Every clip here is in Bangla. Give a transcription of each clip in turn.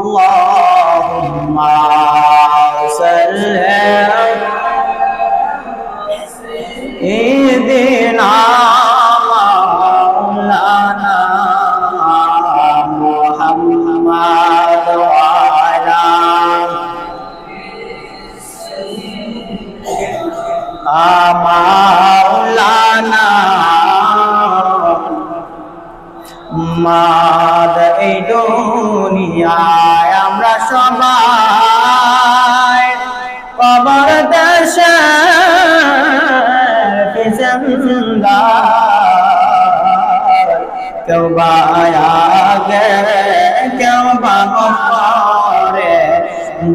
আল্লাহুম্মা সাল্লি সাইয়্যিদিনা মাওলানা মুহাম্মাদ ওয়া আলা মাওলানা মাদ এই দুনিয়ায় আমরা সবাই কবর দেশে জিন্দা কেউ বা আগে কেউ বা পরে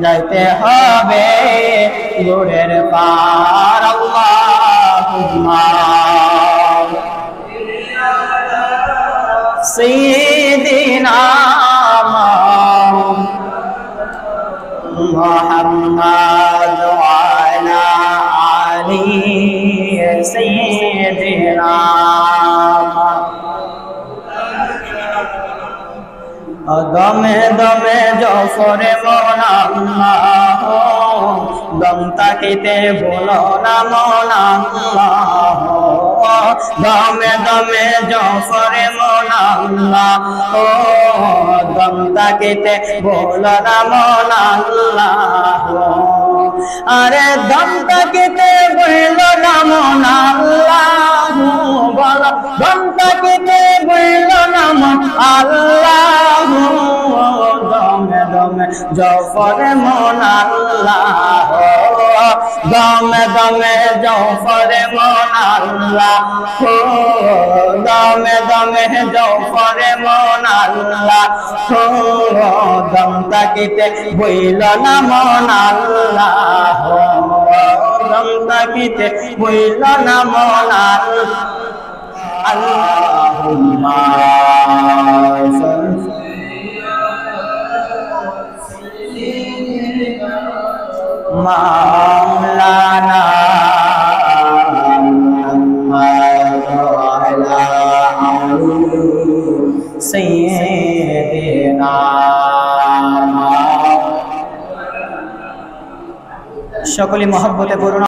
যাইতে হবে গুরের পার আল্লাহুম্মা সাইয়্যিদিনা মুহাম্মাদ ওয়া আলা আলি সাইয়্যিদিনা দমে দমে জফরে মন আল্লাহ দম তাকিতে বলো না মন আল্লাহ দমে দমে জফরে মন আল্লাহ দম তাকিতে বলো না মন আল্লাহ আরে দম তাকিতে বলো না মন আল্লাহ বলো দম তাকিতে বলো না মন আল্লাহ দমে দমে জফরে মন আল্লাহ দমে দমে জফরে মন আল্লাহ দমে দমে জফরে মন আল্লাহ দম তাকিতে বইল না মন আল্লাহ দম তাকিতে বইল না মন আল্লাহুম্মা মাওলানা মুহাম্মাদ ওয়া আলা আলি সাইয়্যিদিনা সকলে মহব্বতে পূর্ণ